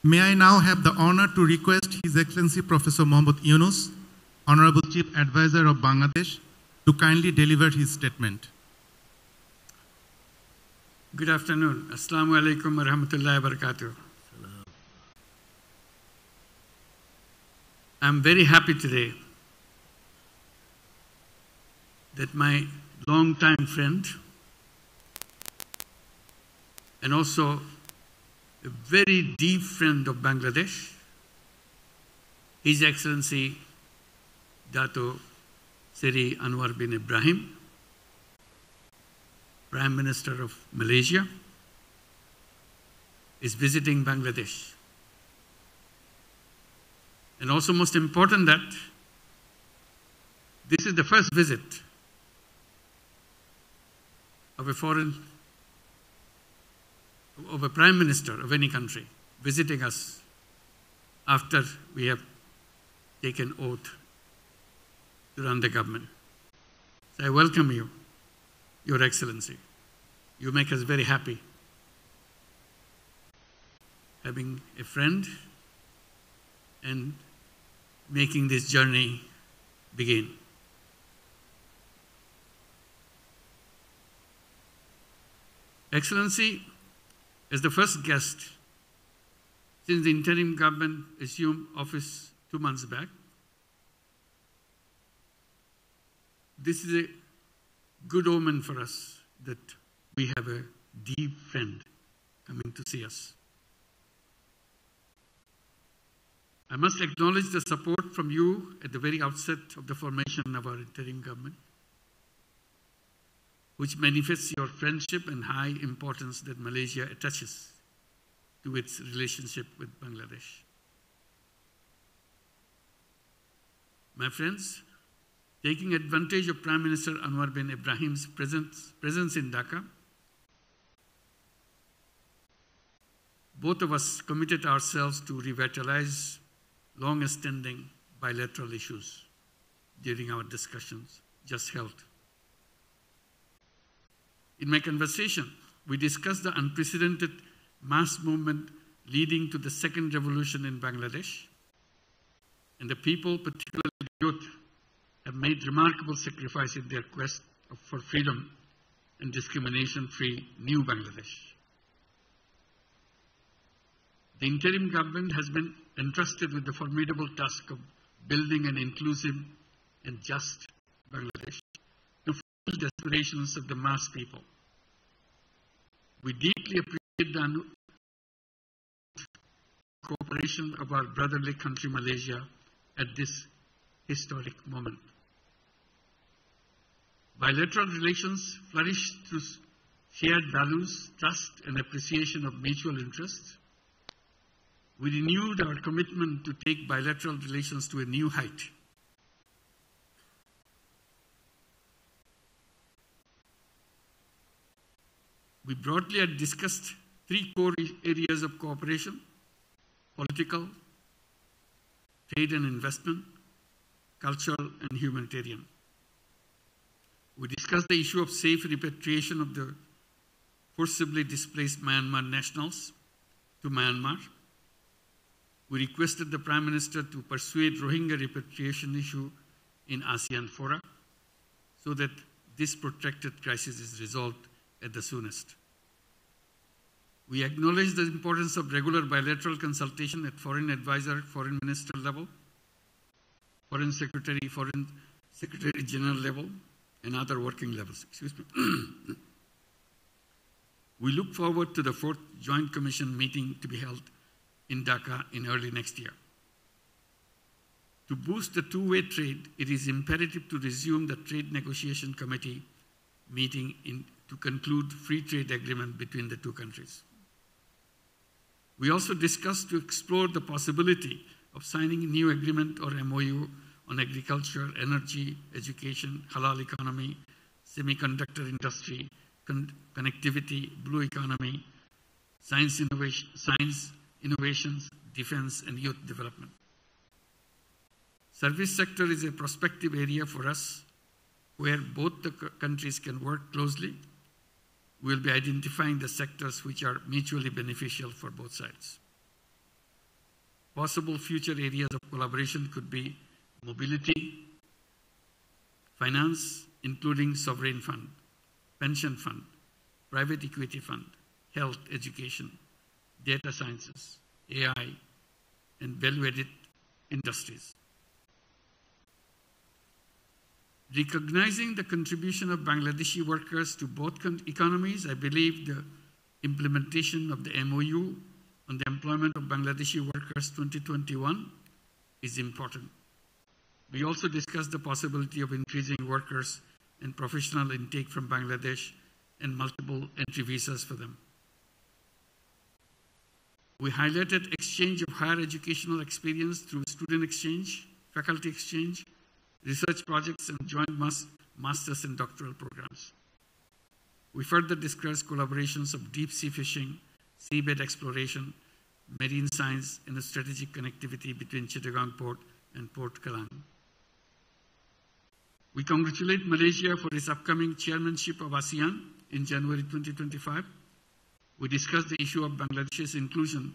May I now have the honor to request His Excellency Professor Mohammad Yunus, Honorable Chief Advisor of Bangladesh, to kindly deliver his statement. Good afternoon. Assalamu alaikum wa rahmatullahi wa barakatuh. I'm very happy today that my long-time friend and also a very deep friend of Bangladesh, His Excellency Dato Seri Anwar bin Ibrahim, Prime Minister of Malaysia, is visiting Bangladesh. And also most important that this is the first visit of a Prime Minister of any country visiting us after we have taken oath to run the government. So I welcome you, Your Excellency. You make us very happy having a friend and making this journey begin. Excellency, as the first guest since the interim government assumed office 2 months back, this is a good omen for us that we have a deep friend coming to see us. I must acknowledge the support from you at the very outset of the formation of our interim government, which manifests your friendship and high importance that Malaysia attaches to its relationship with Bangladesh. My friends, taking advantage of Prime Minister Anwar bin Ibrahim's presence in Dhaka, both of us committed ourselves to revitalize long-standing bilateral issues during our discussions just held. In my conversation, we discussed the unprecedented mass movement leading to the second revolution in Bangladesh, and the people, particularly youth, have made remarkable sacrifice in their quest for freedom and discrimination-free new Bangladesh. The interim government has been entrusted with the formidable task of building an inclusive and just Bangladesh to fulfill the aspirations of the mass people. We deeply appreciate the cooperation of our brotherly country Malaysia at this historic moment. Bilateral relations flourish through shared values, trust, and appreciation of mutual interests. We renewed our commitment to take bilateral relations to a new height. We broadly had discussed 3 core areas of cooperation: political, trade and investment, cultural, and humanitarian. We discussed the issue of safe repatriation of the forcibly displaced Myanmar nationals to Myanmar. We requested the Prime Minister to persuade Rohingya repatriation issue in ASEAN fora so that this protracted crisis is resolved at the soonest. We acknowledge the importance of regular bilateral consultation at foreign advisor, foreign minister level, foreign secretary general level, and other working levels. Excuse me. We look forward to the 4th Joint Commission meeting to be held in Dhaka in early next year. To boost the two-way trade, it is imperative to resume the Trade Negotiation Committee meeting to conclude free trade agreement between the two countries. We also discussed to explore the possibility of signing a new agreement or MOU on agriculture, energy, education, halal economy, semiconductor industry, connectivity, blue economy, science innovations, defense, and youth development. Service sector is a prospective area for us where both the countries can work closely. We will be identifying the sectors which are mutually beneficial for both sides. Possible future areas of collaboration could be mobility, finance, including sovereign fund, pension fund, private equity fund, health, education, data sciences, AI, and value-added industries. Recognizing the contribution of Bangladeshi workers to both economies, I believe the implementation of the MOU on the employment of Bangladeshi workers 2021 is important. We also discussed the possibility of increasing workers and professional intake from Bangladesh and multiple entry visas for them. We highlighted exchange of higher educational experience through student exchange, faculty exchange, research projects, and joint master's and doctoral programs. We further discussed collaborations of deep sea fishing, seabed exploration, marine science, and the strategic connectivity between Chittagong Port and Port Kelang. We congratulate Malaysia for its upcoming chairmanship of ASEAN in January 2025. We discussed the issue of Bangladesh's inclusion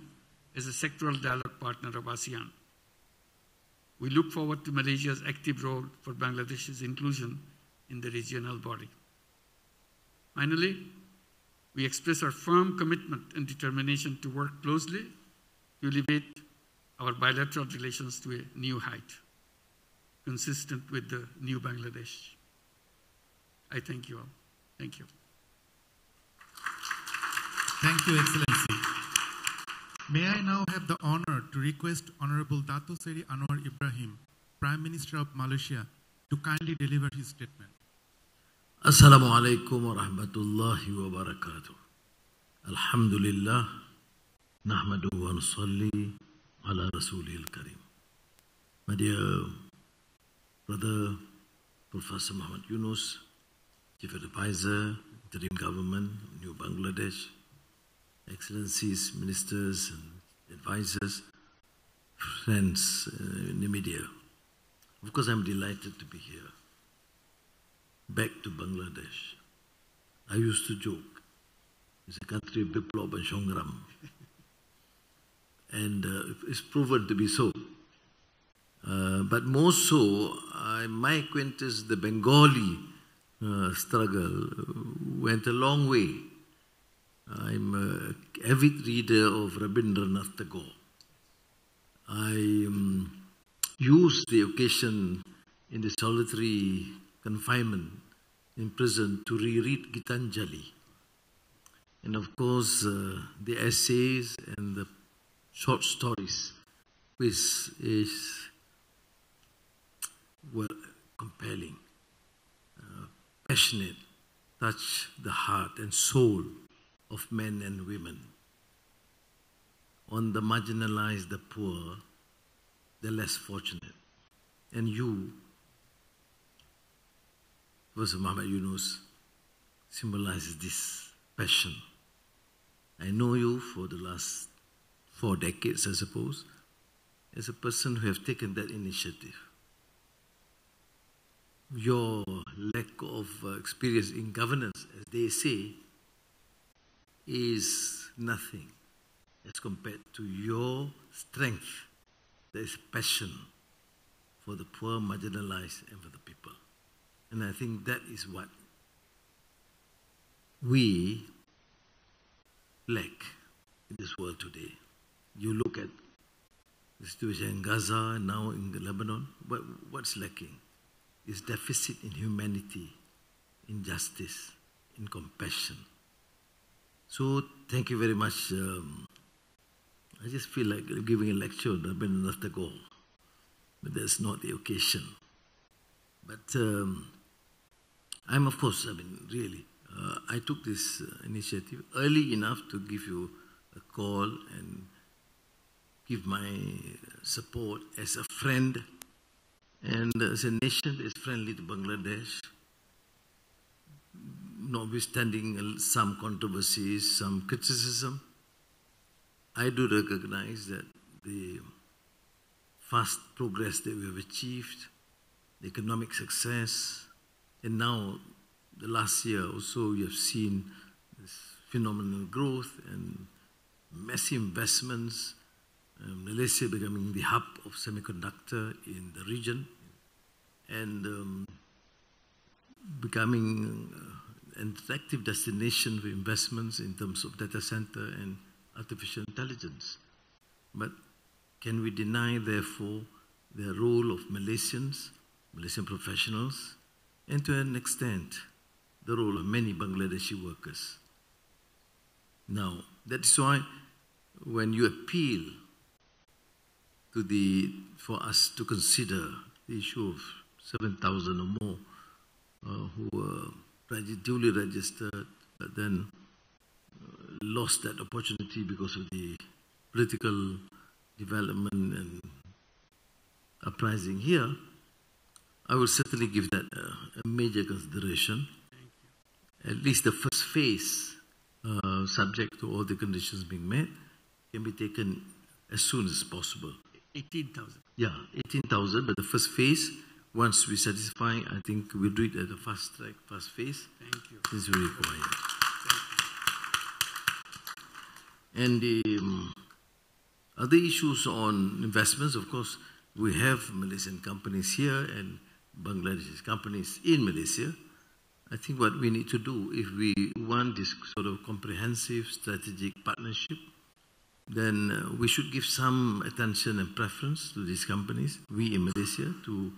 as a sectoral dialogue partner of ASEAN. We look forward to Malaysia's active role for Bangladesh's inclusion in the regional body. Finally, we express our firm commitment and determination to work closely to elevate our bilateral relations to a new height, consistent with the new Bangladesh. I thank you all. Thank you. Thank you, Excellency. May I now have the honor to request Honorable Dato Seri Anwar Ibrahim, Prime Minister of Malaysia, to kindly deliver his statement. Assalamu alaikum wa rahmatullahi wa barakatuh. Alhamdulillah, nahmadu wa nusalli ala rasulil karim. My dear brother, Professor Muhammad Yunus, Chief Advisor, Interim Government, New Bangladesh, Excellencies, Ministers and Advisors, friends in the media. Of course, I'm delighted to be here. Back to Bangladesh. I used to joke, it's a country of Biplop and Shongram. And it's proven to be so. But more so, my acquaintance, the Bengali struggle, went a long way. I'm an avid reader of Rabindranath Tagore. I used the occasion in the solitary confinement in prison to reread Gitanjali. And of course, the essays and the short stories, which is compelling, passionate, touch the heart and soul of men and women. On the marginalized, the poor, the less fortunate. And you, Professor Muhammad Yunus, symbolizes this passion. I know you for the last 4 decades, I suppose, as a person who have taken that initiative. Your lack of experience in governance, as they say, is nothing as compared to your strength. There is passion for the poor, marginalized, and for the people. And I think that is what we lack in this world today. You look at the situation in Gaza and now in Lebanon, what's lacking is deficit in humanity, in justice, in compassion. So thank you very much. I just feel like giving a lecture on Rabindranath Tagore, but that's not the occasion. But I'm, of course, really, I took this initiative early enough to give you a call and give my support as a friend and as a nation that is friendly to Bangladesh, notwithstanding some controversies, some criticism. I do recognize that the fast progress that we have achieved, the economic success, and now the last year also we have seen this phenomenal growth and massive investments Malaysia becoming the hub of semiconductor in the region, and becoming an attractive destination for investments in terms of data center and artificial intelligence. But can we deny, therefore, the role of Malaysian professionals, and to an extent, the role of many Bangladeshi workers? Now, that is why when you appeal for us to consider the issue of 7,000 or more who were duly registered, but then lost that opportunity because of the political development and uprising here, I will certainly give that a major consideration. At least the first phase, subject to all the conditions being met, can be taken as soon as possible. 18,000. Yeah, 18,000, but the first phase, once we satisfy, I think we'll do it at a fast track, fast phase. Thank you. Since we require it. And the other issues on investments, of course, we have Malaysian companies here and Bangladeshi companies in Malaysia. I think what we need to do, if we want this sort of comprehensive strategic partnership, then we should give some attention and preference to these companies, we in Malaysia, to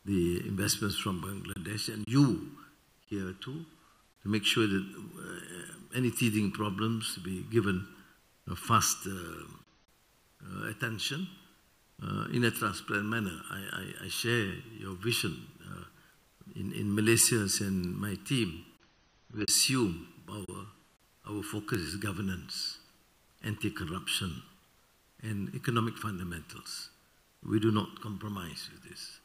the investments from Bangladesh, and you here too, to make sure that any teething problems be given fast attention in a transparent manner. I share your vision. In Malaysia and my team, we assume our focus is governance, anti-corruption, and economic fundamentals. We do not compromise with this,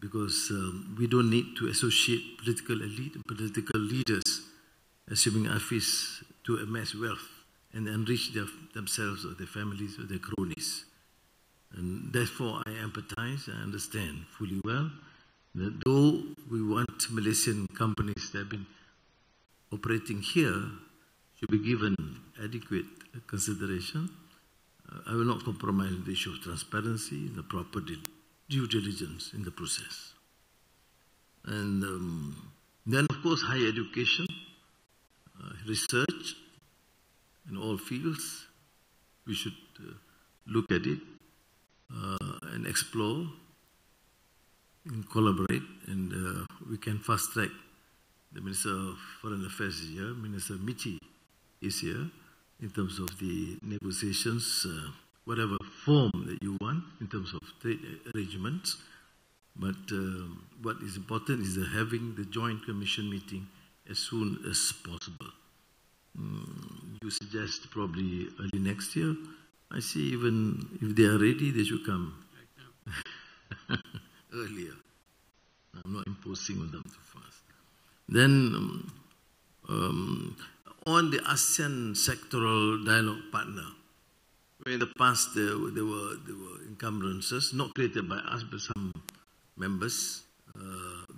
because we don't need to associate political elite and political leaders assuming office to amass wealth and enrich themselves or their families or their cronies. And therefore, I empathize, I understand fully well that though we want Malaysian companies that have been operating here should be given adequate consideration, I will not compromise on the issue of transparency and the proper due diligence in the process. And then, of course, higher education, research in all fields. We should look at it and explore and collaborate, and we can fast track. The Minister of Foreign Affairs is here, Minister Michi is here, in terms of the negotiations, whatever form that you want in terms of trade arrangements. But what is important is having the Joint Commission meeting as soon as possible. You suggest probably early next year. I see even if they are ready, they should come earlier. I'm not imposing on them too fast. Then on the ASEAN sectoral dialogue partner, where in the past there were encumbrances, not created by us but some members,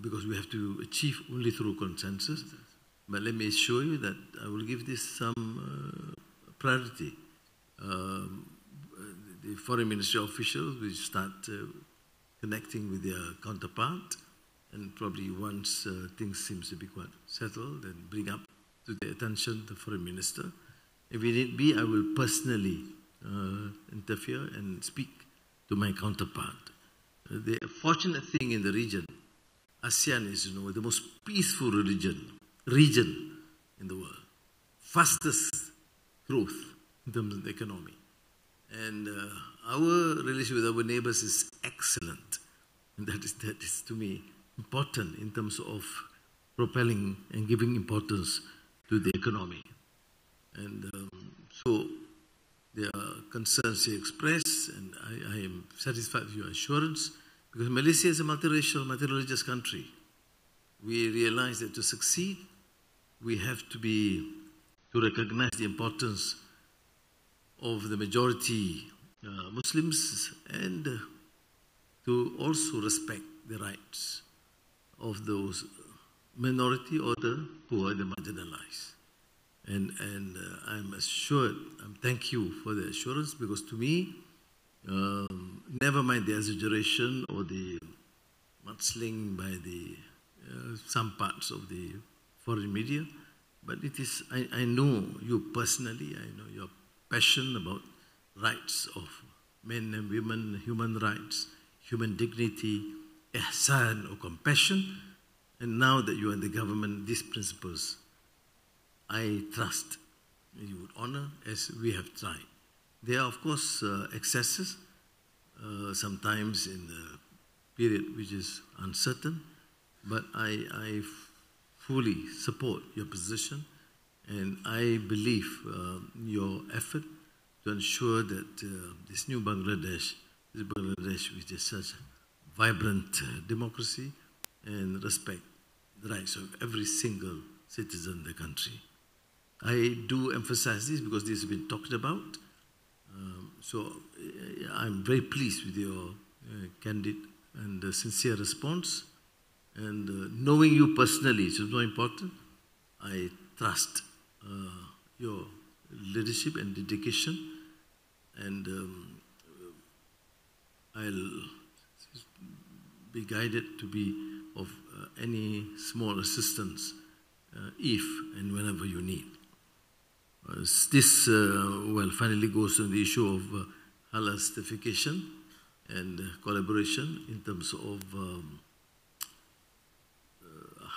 because we have to achieve only through consensus. But let me assure you that I will give this some priority. The foreign ministry officials will start connecting with their counterpart, and probably once things seem to be quite settled, then bring up to the attention the foreign minister. If it need be, I will personally interfere and speak to my counterpart. The fortunate thing in the region, ASEAN is, the most peaceful region in the world, fastest growth in terms of the economy. And our relation with our neighbors is excellent. And that is to me important in terms of propelling and giving importance to the economy. And so there are concerns you express, and I am satisfied with your assurance, because Malaysia is a multiracial, multireligious country. We realize that to succeed, we have to recognize the importance of the majority Muslims, and to also respect the rights of those minority or the poor, the marginalized. And I'm assured, thank you for the assurance, because to me, Never mind the exaggeration or the mudslinging by the some parts of the foreign media, but it is, I know you personally, I know your passion about rights of men and women, human rights, human dignity, ihsan or compassion, and now that you are in the government, these principles, I trust you would honor as we have tried. There are, of course, excesses, sometimes in the period which is uncertain, but I fully support your position, and I believe your effort to ensure that this new Bangladesh, which is such a vibrant democracy and respect the rights of every single citizen in the country. I do emphasize this because this has been talked about. So I'm very pleased with your candid and sincere response. And knowing you personally, which is more important, I trust your leadership and dedication. And I'll be guided to be of any small assistance if and whenever you need. This, finally goes to the issue of halal certification and collaboration in terms of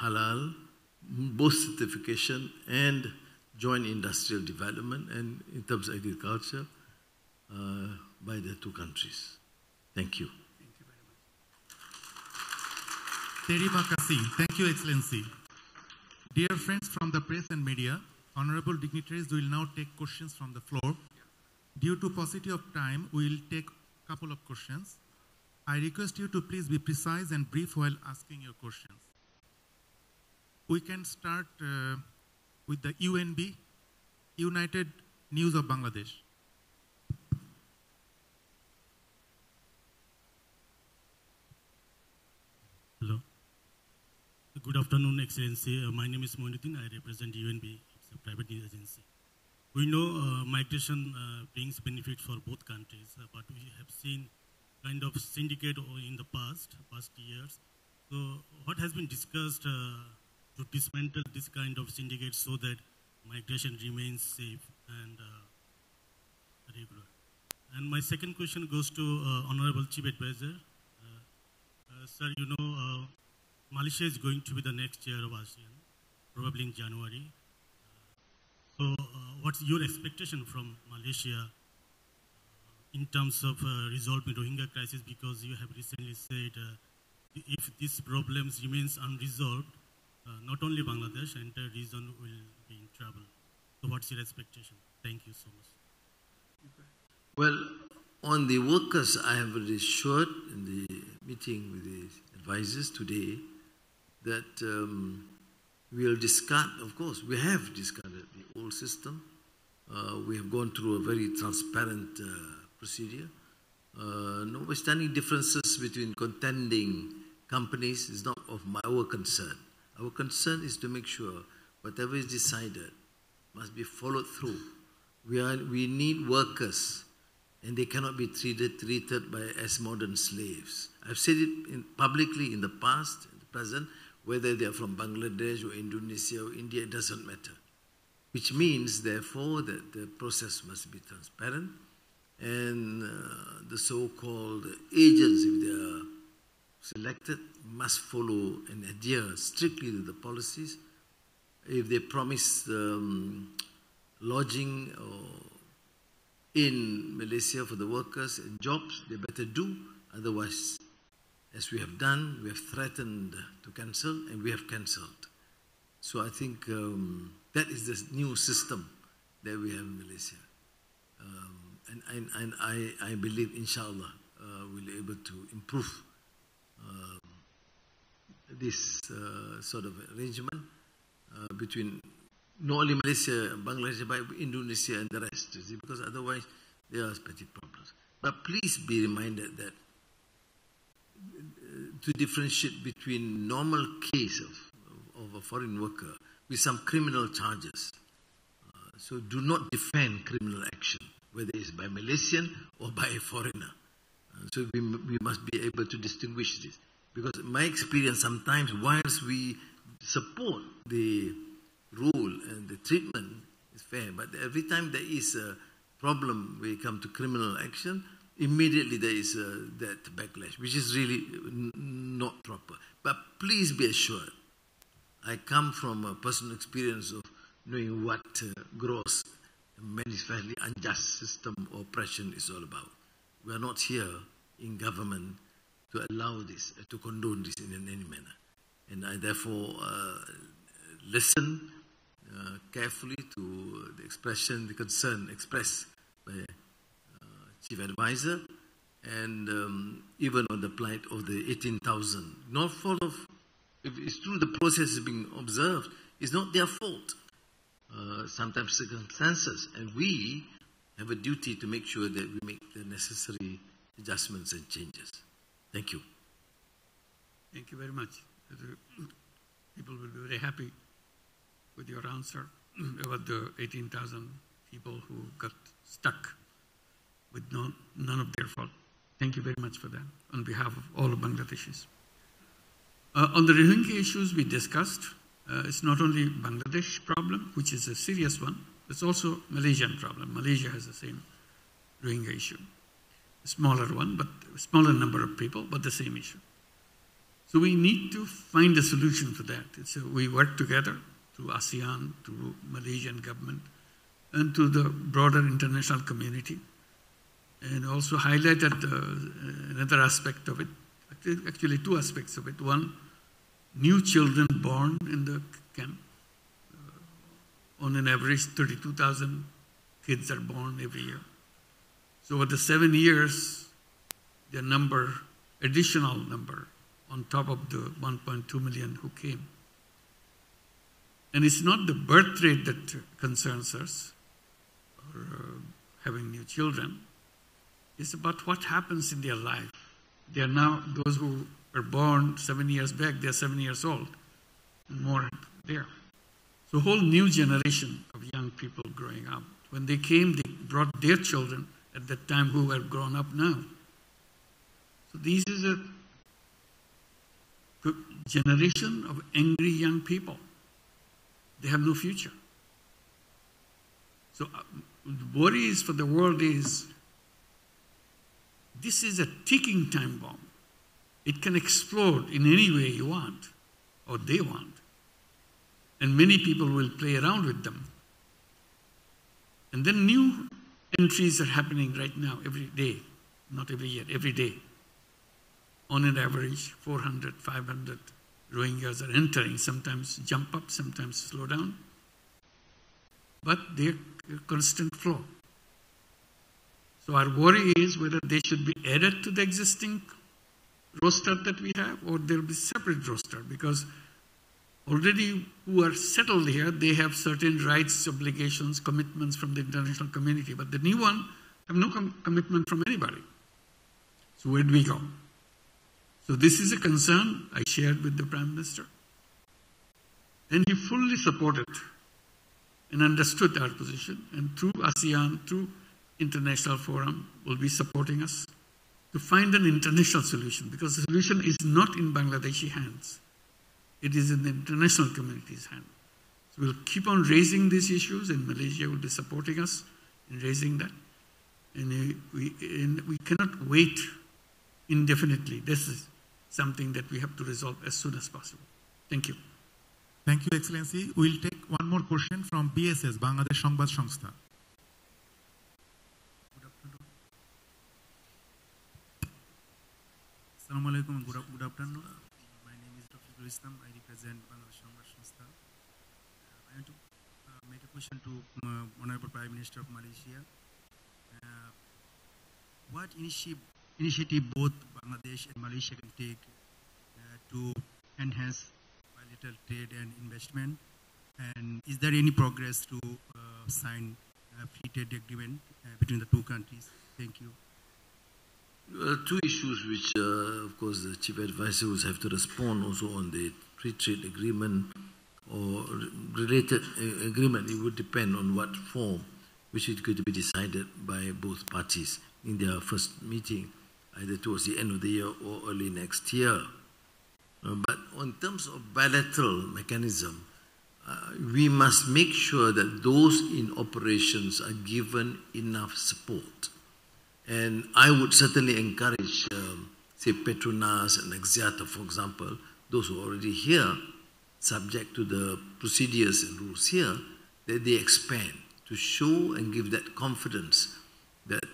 halal, both certification and joint industrial development, and in terms of agriculture by the two countries. Thank you. Thank you very much. Terima kasih. Thank you, Excellency. Dear friends from the press and media, honorable dignitaries, we will now take questions from the floor. Due to paucity of time, we will take a couple of questions. I request you to please be precise and brief while asking your questions. We can start with the UNB, United News of Bangladesh. Hello. Good afternoon, Excellency. My name is Moinuddin. I represent UNB. It's a private news agency. We know migration brings benefit for both countries, but we have seen kind of syndicate in the past years. So what has been discussed to dismantle this kind of syndicate so that migration remains safe and regular? And my second question goes to Honorable Chief Advisor. Sir, you know, Malaysia is going to be the next chair of ASEAN, probably in January. So what's your expectation from Malaysia in terms of resolving Rohingya crisis? Because you have recently said if these problems remains unresolved, not only Bangladesh, entire region will be in trouble. So what's your expectation? Thank you so much. Well, on the workers, I have assured in the meeting with the advisors today that we'll discard, of course, we have discarded the old system. We have gone through a very transparent procedure. Notwithstanding differences between contending companies is not of our concern. Our concern is to make sure whatever is decided must be followed through. We need workers, and they cannot be treated as modern slaves. I've said it publicly in the past, in the present, whether they are from Bangladesh or Indonesia or India, it doesn't matter. Which means, therefore, that the process must be transparent, and the so-called agents, if they are selected, must follow and adhere strictly to the policies. If they promise lodging in Malaysia for the workers and jobs, they better do. Otherwise, as we have done, we have threatened to cancel, and we have cancelled. So I think that is the new system that we have in Malaysia. And I believe, inshallah, we'll be able to improve this sort of arrangement between not only Malaysia, Bangladesh, but Indonesia and the rest, because otherwise there are petty problems. But please be reminded that to differentiate between normal case of a foreign worker with some criminal charges. So do not defend criminal action whether it's by Malaysian or by a foreigner. So we must be able to distinguish this. Because in my experience, sometimes whilst we support the rule and the treatment is fair, but every time there is a problem when it comes to criminal action, immediately there is that backlash, which is really not proper. But please be assured, I come from a personal experience of knowing what gross, manifestly unjust system or oppression is all about. We are not here in government to allow this, to condone this in any manner. And I therefore listen carefully to the expression, the concern expressed by Chief Advisor, and even on the plight of the 18,000. Not fault of, if it's true the process is being observed, it's not their fault. Sometimes circumstances, and we have a duty to make sure that we make the necessary adjustments and changes. Thank you. Thank you very much. People will be very happy with your answer about the 18,000 people who got stuck with none of their fault. Thank you very much for that on behalf of all of Bangladeshis. On the Rohingya issues we discussed, it's not only Bangladesh problem, which is a serious one, it's also Malaysian problem. Malaysia has the same Rohingya issue. A smaller one, but a smaller number of people, but the same issue. So we need to find a solution for that. We work together through ASEAN, to Malaysian government, and to the broader international community. And also highlight that another aspect of it, actually two aspects of it. One, new children born in the camp. On an average, 32,000 kids are born every year. So over the 7 years, the number, additional number, on top of the 1.2 million who came. And it's not the birth rate that concerns us, or having new children. It's about what happens in their life. They are now, those who were born 7 years back, they are 7 years old, and more there. So a whole new generation of young people growing up. When they came, they brought their children at that time who are grown up now. So this is a generation of angry young people. They have no future. So the worries for the world is, this is a ticking time bomb. It can explode in any way you want, or they want. And many people will play around with them. And then new entries are happening right now, every day, not every year, every day. On an average, 400, 500 Rohingyas are entering, sometimes jump up, sometimes slow down. But they're a constant flow. So our worry is whether they should be added to the existing roster that we have, or there will be separate roster, because already who are settled here, they have certain rights, obligations, commitments from the international community. But the new one have no commitment from anybody. So where do we go? So this is a concern I shared with the Prime Minister. And he fully supported and understood our position. And through ASEAN, through International Forum, will be supporting us to find an international solution. Because the solution is not in Bangladeshi hands. It is in the international community's hand. So we'll keep on raising these issues, and Malaysia will be supporting us in raising that. And we cannot wait indefinitely. This is something that we have to resolve as soon as possible. Thank you. Thank you, Excellency. We'll take one more question from BSS, Bangladesh Sangbad সংস্থা. Assalamu alaikum and good afternoon. My name is Dr. Islam. I represent Bangladesh Sangbad সংস্থা. I want to make a question to Honorable Prime Minister of Malaysia. What initiative both Bangladesh and Malaysia can take to enhance bilateral trade and investment? And is there any progress to sign a free trade agreement between the two countries? Thank you. Two issues which, of course, the Chief Advisor will have to respond also on the free trade agreement or related agreement. It would depend on what form which is going to be decided by both parties in their first meeting, either towards the end of the year or early next year. But in terms of bilateral mechanism, we must make sure that those in operations are given enough support. And I would certainly encourage, say, Petronas and Axiata, for example, those who are already here, subject to the procedures and rules here, that they expand to show and give that confidence that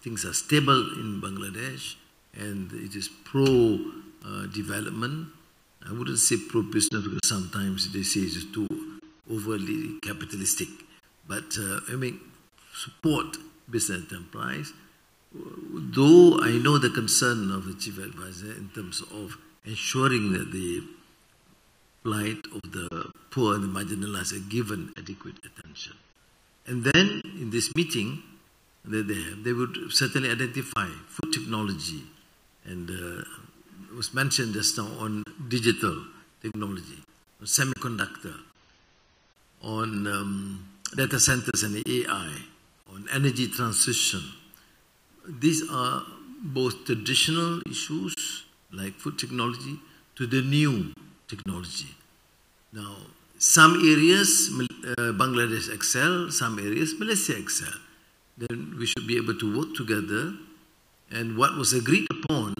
things are stable in Bangladesh and it is pro-development. I wouldn't say pro-business because sometimes they say it's too overly capitalistic. But I mean, support business enterprise. Though I know the concern of the Chief Advisor in terms of ensuring that the plight of the poor and the marginalized are given adequate attention. And then in this meeting that they would certainly identify food technology, and it was mentioned just now on digital technology, on semiconductor, on data centers and AI, on energy transition. These are both traditional issues like food technology to the new technology. Now, some areas Bangladesh excel, some areas Malaysia excel. Then we should be able to work together. And what was agreed upon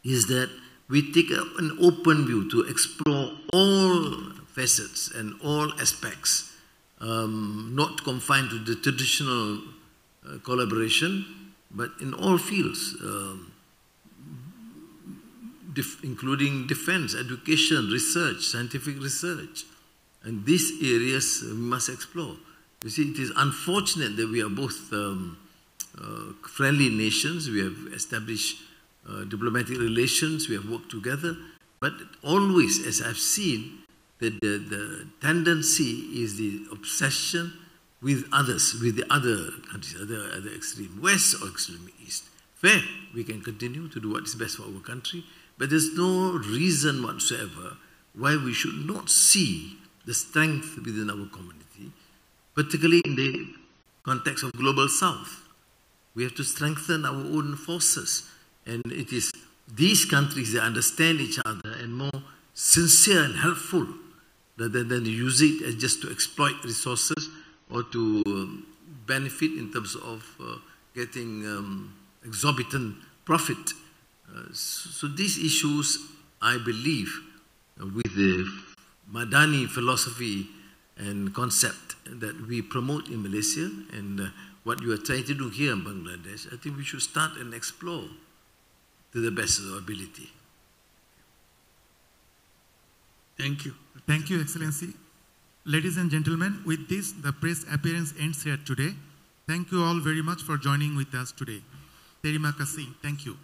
is that we take an open view to explore all facets and all aspects, not confined to the traditional collaboration, but in all fields, including defense, education, research, scientific research. And these areas we must explore. You see, it is unfortunate that we are both friendly nations. We have established diplomatic relations. We have worked together. But always, as I've seen, that the tendency is the obsession with others, with the other countries, other extreme west or extreme east. Fair, we can continue to do what is best for our country, but there's no reason whatsoever why we should not see the strength within our community, particularly in the context of global south. We have to strengthen our own forces, and it is these countries that understand each other and more sincere and helpful rather than use it as just to exploit resources or to benefit in terms of getting exorbitant profit. So these issues, I believe, with the Madani philosophy and concept that we promote in Malaysia and what you are trying to do here in Bangladesh, I think we should start and explore to the best of our ability. Thank you. Thank you, Excellency. Ladies and gentlemen, with this, the press appearance ends here today. Thank you all very much for joining with us today. Terima kasih. Thank you.